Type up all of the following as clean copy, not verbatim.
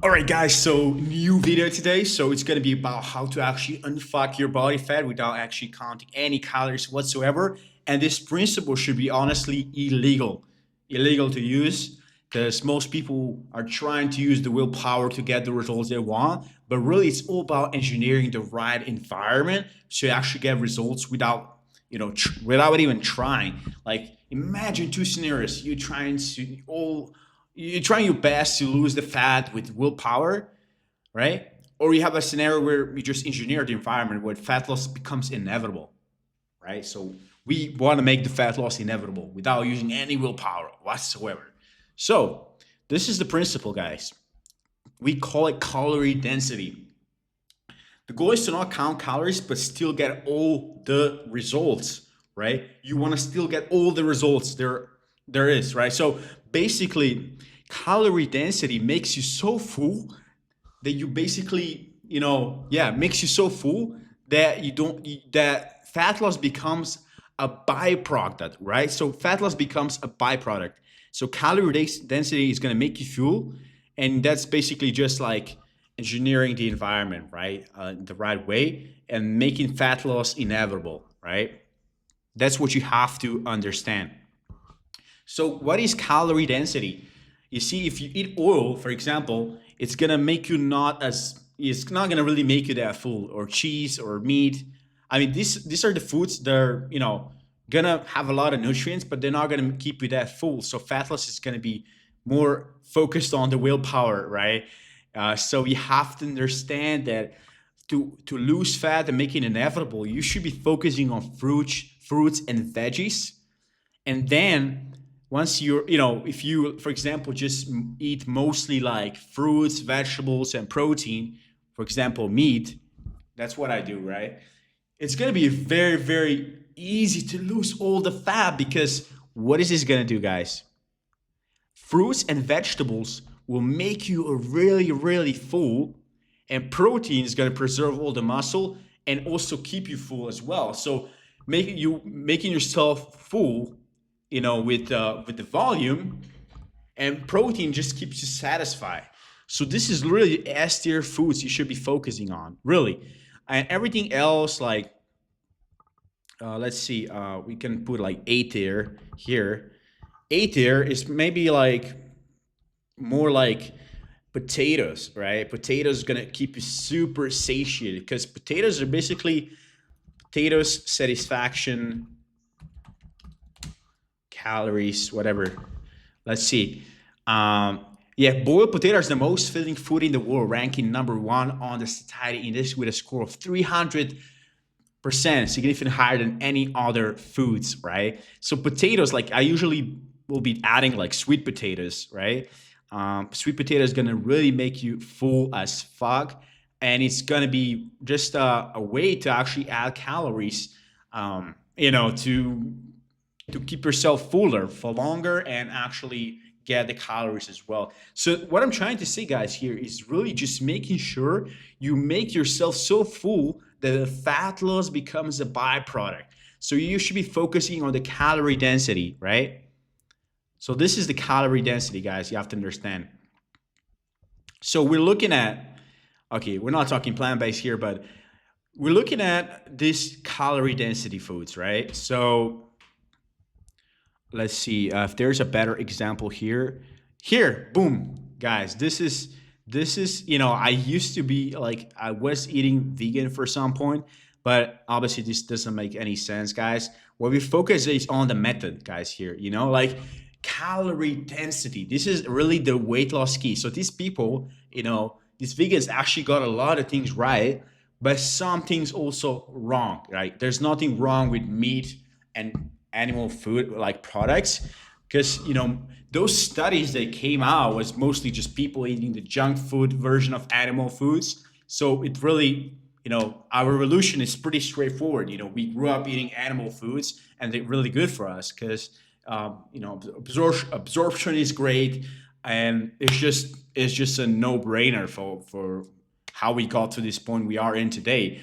All right, guys. So new video today. So it's gonna be about how to actually unfuck your body fat without actually counting any calories whatsoever. And this principle should be honestly illegal to use because most people are trying to use the willpower to get the results they want. But really, it's all about engineering the right environment so you actually get results without without even trying. Like imagine two scenarios: you're trying your best to lose the fat with willpower, right? Or you have a scenario where you just engineer the environment where fat loss becomes inevitable, right? So we want to make the fat loss inevitable without using any willpower whatsoever. So this is the principle, guys. We call it calorie density. The goal is to not count calories, but still get all the results, right? You want to still get all the results there is, right? So basically, calorie density makes you so full that you basically, makes you so full that that fat loss becomes a byproduct, right? So fat loss becomes a byproduct. So calorie density is going to make you full, and that's basically just like engineering the environment, right, the right way, and making fat loss inevitable, right? That's what you have to understand. So, what is calorie density? You see, if you eat oil, for example, it's gonna make you not as it's not gonna really make you that full, or cheese or meat. I mean, these are the foods that are gonna have a lot of nutrients, but they're not gonna keep you that full. So fat loss is gonna be more focused on the willpower, right? So you have to understand that to lose fat and make it inevitable, you should be focusing on fruits and veggies, and then once if you, for example, just eat mostly like fruits, vegetables, and protein, for example, meat, that's what I do, right? It's going to be very, very easy to lose all the fat because what is this going to do, guys? Fruits and vegetables will make you really, really full, and protein is going to preserve all the muscle and also keep you full as well. So making yourself full, with the volume, and protein just keeps you satisfied. So this is really S tier foods you should be focusing on, really, and everything else like let's see, we can put like A tier here. A tier is maybe like more like potatoes, right? Potatoes are gonna keep you super satiated because potatoes are basically potatoes satisfaction calories, whatever. Let's see. Yeah, boiled potato is the most filling food in the world, ranking number one on the satiety index with a score of 300%, significantly higher than any other foods, right? So potatoes, like I usually will be adding like sweet potatoes, right? Sweet potato is gonna really make you full as fuck, and it's gonna be just a way to actually add calories, to keep yourself fuller for longer and actually get the calories as well. So what I'm trying to say, guys, here is really just making sure you make yourself so full that the fat loss becomes a byproduct. So you should be focusing on the calorie density, right? So this is the calorie density, guys. You have to understand. So we're looking at, okay, we're not talking plant-based here, but we're looking at this calorie density foods, right? So let's see if there's a better example here. Here, boom, guys. This is I used to be like I was eating vegan for some point, but obviously this doesn't make any sense, guys. What we focus is on the method, guys. Here, like calorie density. This is really the weight loss key. So these people, these vegans actually got a lot of things right, but some things also wrong, right? There's nothing wrong with meat and animal food like products, because those studies that came out was mostly just people eating the junk food version of animal foods. So it really, our revolution is pretty straightforward. We grew up eating animal foods and they're really good for us because absorption is great, and it's just a no-brainer for how we got to this point we are in today.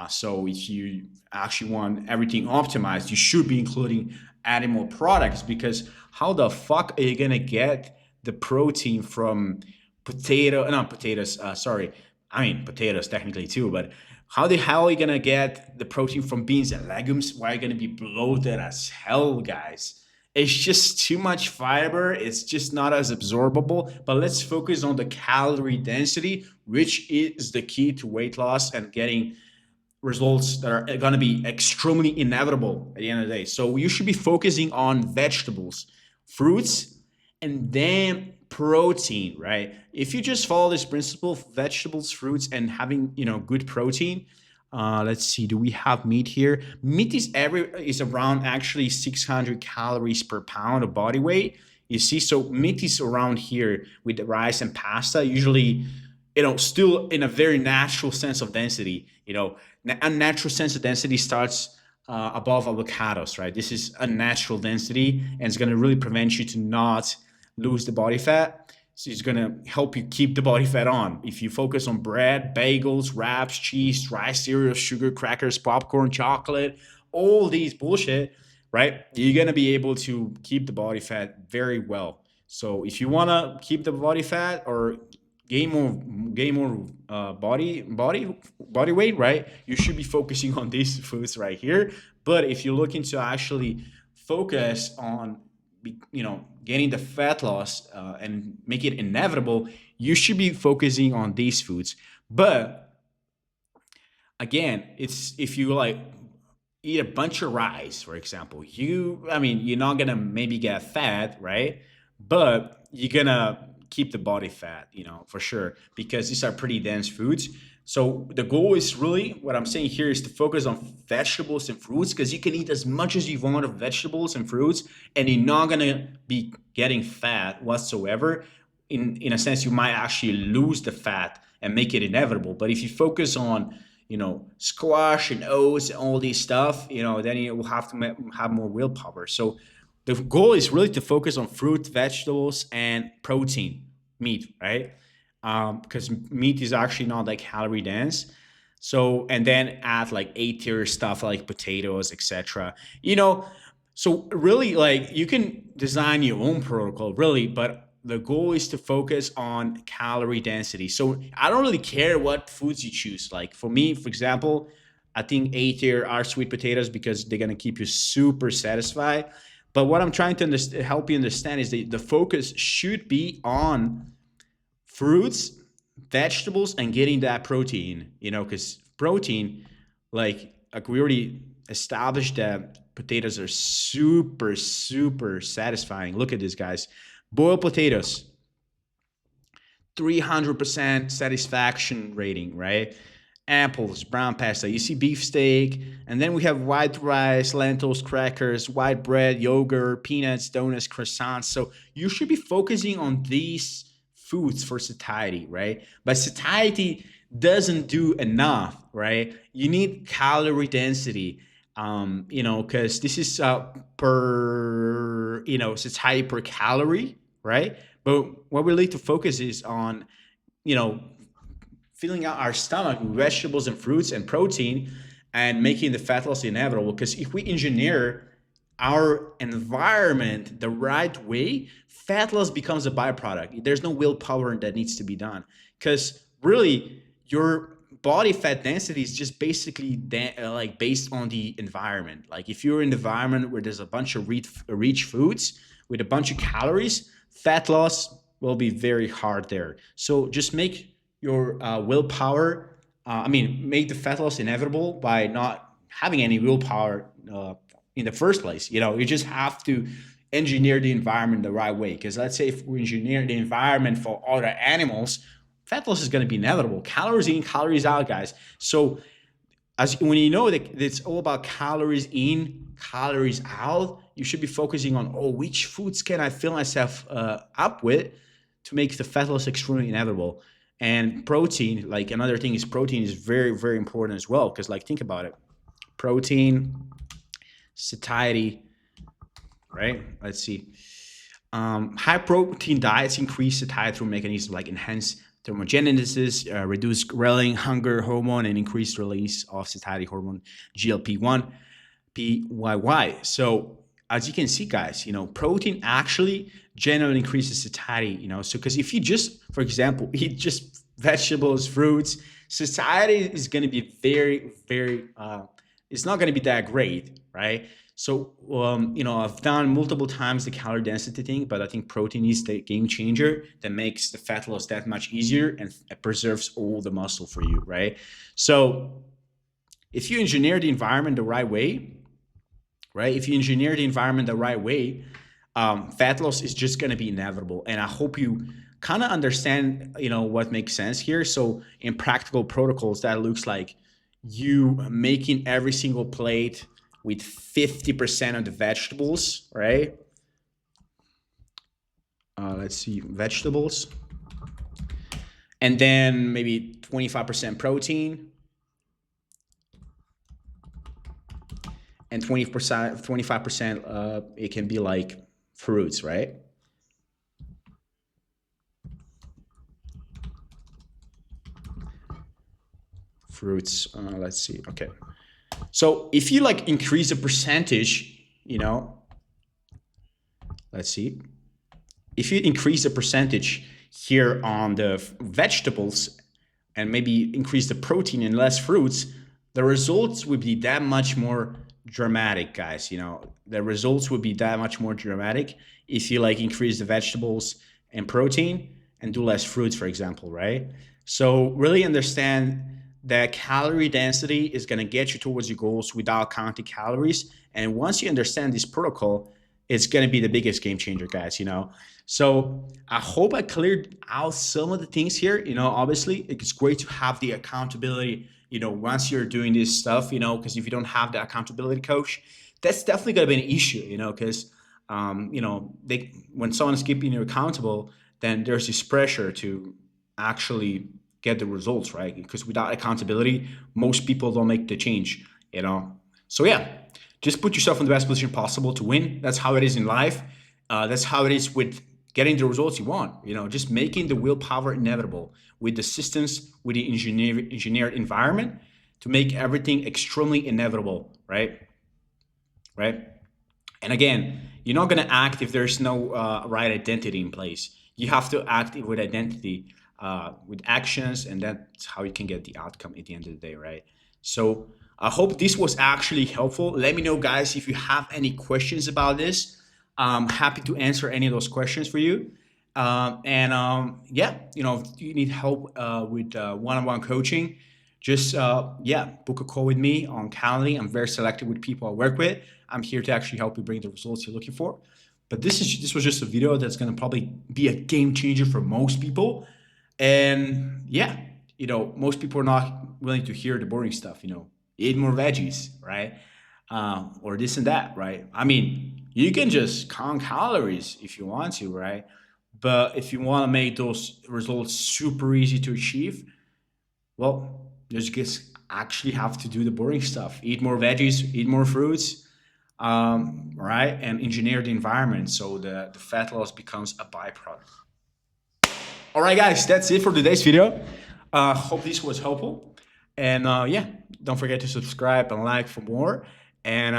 So if you actually want everything optimized, you should be including animal products, because how the fuck are you gonna get the protein from not potatoes, sorry. I mean, potatoes technically too, but how the hell are you gonna get the protein from beans and legumes? Why are you gonna be bloated as hell, guys? It's just too much fiber. It's just not as absorbable. But let's focus on the calorie density, which is the key to weight loss and getting results that are going to be extremely inevitable at the end of the day. So you should be focusing on vegetables, fruits, and then protein, right? If you just follow this principle, vegetables, fruits, and having good protein. Let's see. Do we have meat here? Meat is around actually 600 calories per pound of body weight. You see, so meat is around here with the rice and pasta. Usually, still in a very natural sense of density. Unnatural sense of density starts above avocados, right? This is a natural density, and it's going to really prevent you to not lose the body fat. So it's going to help you keep the body fat on. If you focus on bread, bagels, wraps, cheese, dry cereal, sugar, crackers, popcorn, chocolate, all these bullshit, right? You're going to be able to keep the body fat very well. So if you want to keep the body fat or gain more body weight, right? You should be focusing on these foods right here. But if you're looking to actually focus on getting the fat loss and make it inevitable, you should be focusing on these foods. But again, it's if you like eat a bunch of rice, for example, you're not gonna maybe get fat, right? But you're gonna keep the body fat, for sure, because these are pretty dense foods. So the goal is really what I'm saying here is to focus on vegetables and fruits because you can eat as much as you want of vegetables and fruits, and you're not gonna be getting fat whatsoever. In a sense, you might actually lose the fat and make it inevitable. But if you focus on squash and oats and all these stuff, then you will have to have more willpower. So the goal is really to focus on fruit, vegetables, and protein, meat, right? Because meat is actually not like calorie dense. So and then add like A tier stuff like potatoes, etc. So really like you can design your own protocol, really, but the goal is to focus on calorie density. So I don't really care what foods you choose. Like for me, for example, I think A tier are sweet potatoes because they're gonna keep you super satisfied. But what I'm trying to help you understand is that the focus should be on fruits, vegetables, and getting that protein. Because protein, like we already established that potatoes are super, super satisfying. Look at this, guys. Boiled potatoes, 300% satisfaction rating, right? Apples, brown pasta, you see beefsteak, and then we have white rice, lentils, crackers, white bread, yogurt, peanuts, donuts, croissants. So you should be focusing on these foods for satiety, right? But satiety doesn't do enough, right? You need calorie density, because this is per, satiety per calorie, right? But what we need to focus is on, you know, filling out our stomach with vegetables and fruits and protein and making the fat loss inevitable. Because if we engineer our environment the right way, fat loss becomes a byproduct. There's no willpower that needs to be done. Because really, your body fat density is just basically like based on the environment. Like if you're in an environment where there's a bunch of rich foods with a bunch of calories, fat loss will be very hard there. So just make your willpower, make the fat loss inevitable by not having any willpower in the first place. You just have to engineer the environment the right way. Because let's say if we engineer the environment for other animals, fat loss is going to be inevitable. Calories in, calories out, guys. So when you know that it's all about calories in, calories out, you should be focusing on, which foods can I fill myself up with to make the fat loss extremely inevitable. And protein, like another thing is protein is very, very important as well. Because like, think about it. Protein, satiety, right? Let's see. High protein diets increase satiety through mechanisms like enhanced thermogenesis, reduce ghrelin, hunger hormone, and increased release of satiety hormone GLP-1, PYY. So as you can see, guys, protein actually generally increases satiety, so because if you just, for example, eat just vegetables, fruits, satiety is going to be very, very, it's not going to be that great, right? So, I've done multiple times the calorie density thing, but I think protein is the game changer that makes the fat loss that much easier and preserves all the muscle for you, right? So, if you engineer the environment the right way, right? If you engineer the environment the right way, fat loss is just going to be inevitable. And I hope you kind of understand, what makes sense here. So in practical protocols, that looks like you making every single plate with 50% of the vegetables, right? Let's see, vegetables. And then maybe 25% protein. And 25%, it can be like fruits, right? Fruits, let's see, okay. So if you like increase the percentage, let's see. If you increase the percentage here on the vegetables and maybe increase the protein and less fruits, the results would be that much more dramatic, guys. The results would be that much more dramatic if you like increase the vegetables and protein and do less fruits, for example, right? So really understand that calorie density is going to get you towards your goals without counting calories. And once you understand this protocol, it's going to be the biggest game changer, guys. So I hope I cleared out some of the things here. Obviously it's great to have the accountability, once you're doing this stuff, because if you don't have the accountability coach, that's definitely going to be an issue, because, when someone's keeping you accountable, then there's this pressure to actually get the results, right? Because without accountability, most people don't make the change, So yeah, just put yourself in the best position possible to win. That's how it is in life. That's how it is with getting the results you want, just making the willpower inevitable with the systems, with the engineered environment to make everything extremely inevitable, right? Right? And again, you're not going to act if there's no right identity in place. You have to act with identity, with actions, and that's how you can get the outcome at the end of the day, right? So I hope this was actually helpful. Let me know, guys, if you have any questions about this. I'm happy to answer any of those questions for you. Yeah, if you need help with one-on-one coaching, just book a call with me on Calorie. I'm very selective with people I work with. I'm here to actually help you bring the results you're looking for. But this was just a video that's going to probably be a game changer for most people. And yeah, most people are not willing to hear the boring stuff. Eat more veggies, right? Or this and that, right? I mean, you can just count calories if you want to, right? But if you want to make those results super easy to achieve, well, you just actually have to do the boring stuff. Eat more veggies, eat more fruits, right? And engineer the environment so the fat loss becomes a byproduct. All right, guys, that's it for today's video. Hope this was helpful. And yeah, don't forget to subscribe and like for more. And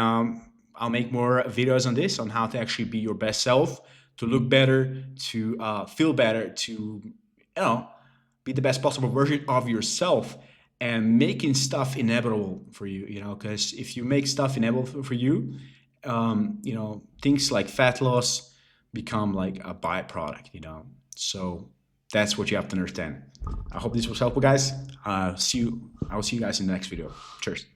I'll make more videos on this, on how to actually be your best self, to look better, to feel better, to, be the best possible version of yourself, and making stuff inevitable for you, because if you make stuff inevitable for you, things like fat loss become like a byproduct, So that's what you have to understand. I hope this was helpful, guys. I will see you guys in the next video. Cheers.